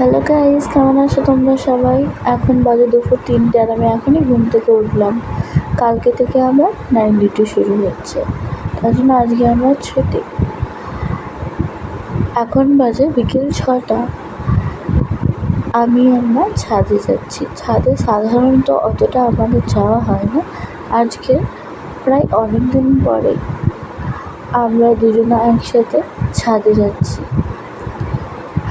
Hello guys, কেমন আছো তোমরা সবাই? এখন বাজে দুপুর 3টে আর আমি এখনই ঘুম থেকে উঠলাম। কালকে থেকে আমার নাইট ডিউটি শুরু হচ্ছে, তার জন্য আজকে আমার ছুটি। এখন বাজে বিকেল 6টা। আমি আমার ছাদে যাচ্ছি। ছাদে সাধারণত অতটা আমাদের যাওয়া হয় না। আজকে প্রায় অনেক দিন পরে আমরা দুজনে একসাথে ছাদে যাচ্ছি।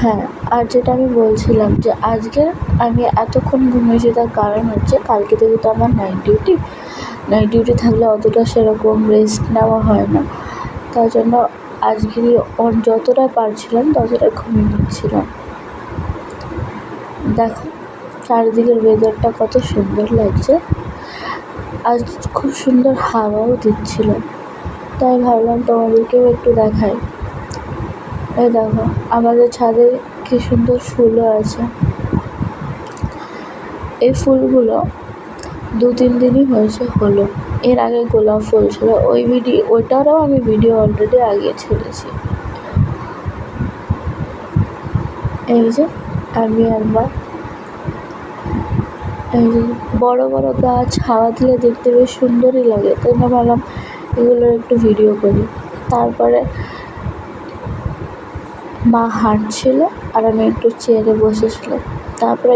হ্যাঁ, আর যেটা আমি বলছিলাম যে আজকে আমি এতক্ষণ ঘুমিয়েছি, তার কারণ হচ্ছে কালকে থেকে তো আমার নাইট ডিউটি থাকলে অতটা সেরকম রেস্ট নেওয়া হয় না। তার জন্য আজকে যতটা পারছিলাম ততটা ঘুমিয়ে নিচ্ছিলাম। দেখো চারিদিকের ওয়েদারটা কত সুন্দর লাগছে। আজ খুব সুন্দর হাওয়াও দিচ্ছিল, তাই ভাবলাম তোমাদেরকেও একটু দেখাই। এই দেখো আমাদের ছাদে কি সুন্দর ফুলও আছে। এই ফুলগুলো 2-3 দিনই হলো। এর আগে গোলাপ ফুল ছিল, ওইটারও আমি ভিডিও অলরেডি আগে ছেড়েছি। এই যে আমি একবার এই যে বড় বড় গাছ হাওয়া দিলে দেখতে বেশ সুন্দরই লাগে, তাই না ভাবলাম এগুলোর একটু ভিডিও করি। তারপরে মা হাঁটছিল আর আমি একটু চেয়ারে বসেছিলাম। তারপরে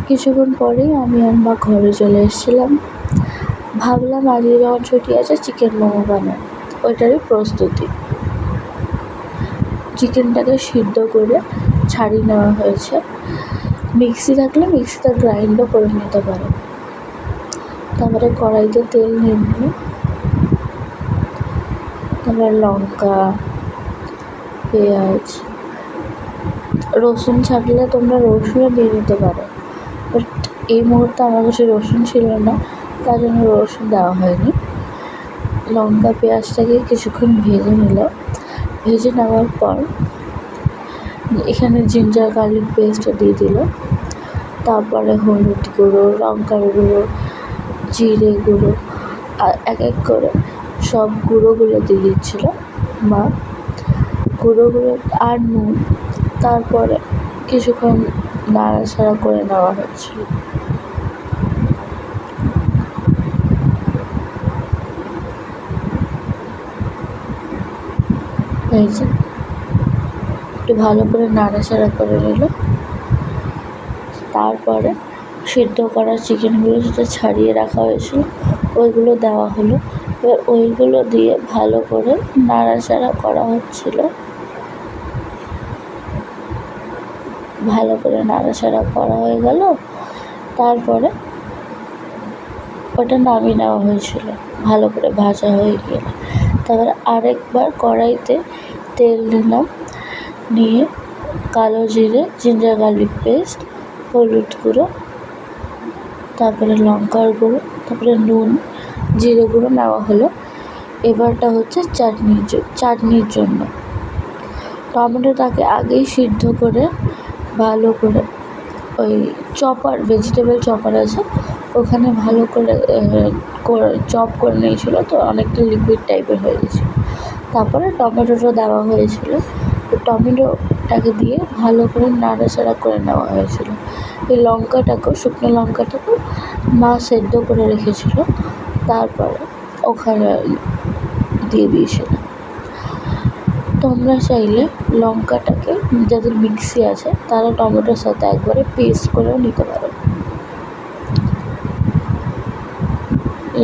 কিছুক্ষণ পরেই আমি আর মা ঘরে চলে এসেছিলাম। ভাবলাম আজকে যখন ছুটি আছে চিকেন মোমো বানাই, ওইটারই প্রস্তুতি। চিকেনটাকে সিদ্ধ করে ছাড়িয়ে নেওয়া হয়েছে। মিক্সি থাকলে মিক্সিতে গ্রাইন্ডও করে নিতে পারো। তারপরে কড়াইতে তেল নিয়ে নিই, তারপরে লঙ্কা, পেঁয়াজ, রসুন ছাড়লে তোমরা রসুনও দিয়ে নিতে পারো, বাট এই মুহূর্তে আমার কাছে রসুন ছিল না, তার জন্য রসুন দেওয়া হয়নি। লঙ্কা পেঁয়াজটাকে কিছুক্ষণ ভেজে নেওয়ার পর এখানে জিঞ্জার গার্লিক পেস্টটা দিয়ে দিল। তারপরে হলুদ গুঁড়ো, লঙ্কার গুঁড়ো, জিরে গুঁড়ো আর এক এক করে সব গুঁড়োগুলো দিয়ে দিচ্ছিল মা, গুঁড়োগুলো আর নুন। তারপরে কিছুক্ষণ নাড়াচাড়া করে নেওয়া হচ্ছিল। এই যে একটু ভালো করে নাড়াচাড়া করে নিল। তারপরে সিদ্ধ করা চিকেনগুলো যেটা ছাড়িয়ে রাখা হয়েছিল ওইগুলো দেওয়া হলো। এবার ওইগুলো দিয়ে ভালো করে নাড়াচাড়া করা হচ্ছিল। ভালো করে নাড়াচাড়া করা হয়ে গেল। তারপরে ওটা নামিয়ে নেওয়া হয়েছিল, ভালো করে ভাজা হয়ে গেলে। তারপরে আরেকবার কড়াইতে তেল নিলাম, নিয়ে কালো জিরে, জিঞ্জার গার্লিক পেস্ট, হলুদ গুঁড়ো, তারপরে লঙ্কার গুঁড়ো, তারপরে নুন, জিরে গুঁড়ো নেওয়া হলো। এবারটা হচ্ছে চাটনির জন্য টমেটোটাকে আগেই সিদ্ধ করে ভালো করে ওই ভেজিটেবল চপার আছে ওখানে ভালো করে চপ করে নিয়েছিল, তো অনেকটা লিকুইড টাইপের হয়ে গেছিলো। তারপরে টমেটোটা দেওয়া হয়েছিল, টমেটোটাকে দিয়ে ভালো করে নাড়াচাড়া করে নেওয়া হয়েছিল। এই শুকনো লঙ্কাটাকেও মা সেদ্ধ করে রেখেছিল, তারপরে ওখানে দিয়ে দিয়েছিল। তোমরা চাইলে লঙ্কাটাকে, যাদের মিক্সি আছে তারা টমেটোর সাথে একবারে পেস্ট করেও নিতে পারো।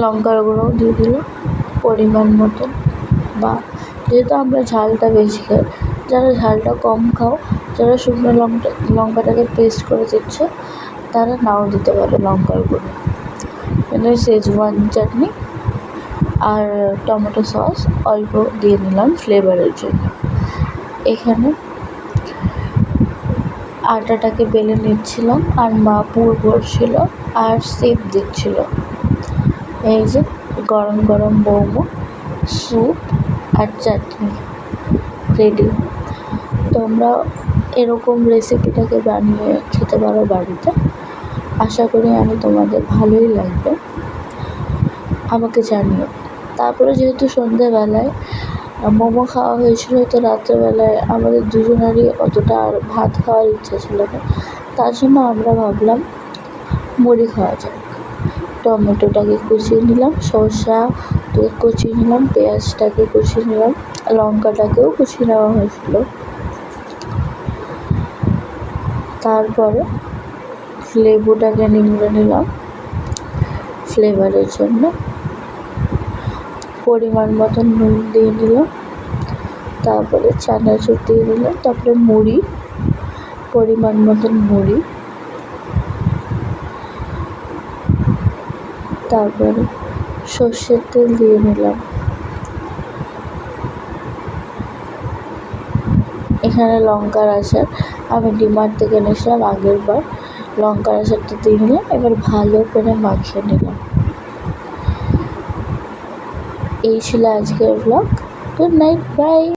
লঙ্কার গুঁড়োও দিয়ে দিল পরিমাণ মতো, বা যেহেতু আমরা ঝালটা বেশি খাই, যারা ঝালটা কম খাও, যারা শুকনো লঙ্কাটাকে পেস্ট করে দিচ্ছ তারা নাও দিতে পারো লঙ্কার গুঁড়ো। মানে শেজওয়ান চাটনি আর টমেটো সস অল্প দিয়ে নিলাম ফ্লেভারের জন্য। এখানে আটাটাকে বেলে নিচ্ছিলাম আর মা পুর ভরছিল আর শেপ দিচ্ছিল। এই যে গরম গরম মোমো, স্যুপ আর চাটনি রেডি। তোমরা এরকম রেসিপিটাকে বানিয়ে খেতে পারো বাড়িতে। আশা করি তোমাদের ভালোই লাগবে, আমাকে জানিও। তারপরে যেহেতু সন্ধ্যেবেলায় মোমো খাওয়া হয়েছিল, তো রাত্রেবেলায় আমাদের দুজনেরই অতটা আর ভাত খাওয়ার ইচ্ছা ছিল না, তার জন্য আমরা ভাবলাম মুড়ি খাওয়া যাক। টমেটোটাকে কুচিয়ে নিলাম, শসাটাকে কুচিয়ে নিলাম, পেঁয়াজটাকে কুচিয়ে নিলাম, লঙ্কাটাকেও কুচিয়ে নেওয়া হয়েছিল। তারপরে লেবুটাকে নিংড়ে নিলাম ফ্লেভারের জন্য, পরিমাণ মতন নুন দিয়ে নিলাম, তারপরে চানাচুর দিয়ে দিলাম, তারপরে মুড়ি, পরিমাণ মতন মুড়ি, তারপরে সর্ষের তেল দিয়ে নিলাম। এখানে লঙ্কার আচার আমি ডিমার্ট থেকে এনেছিলাম আগের বার, লঙ্কার আচারটা দিয়ে নিলাম। এবার ভালো করে মাখিয়ে নিলাম। এই ছিল আজকের ব্লগ। Good night, by.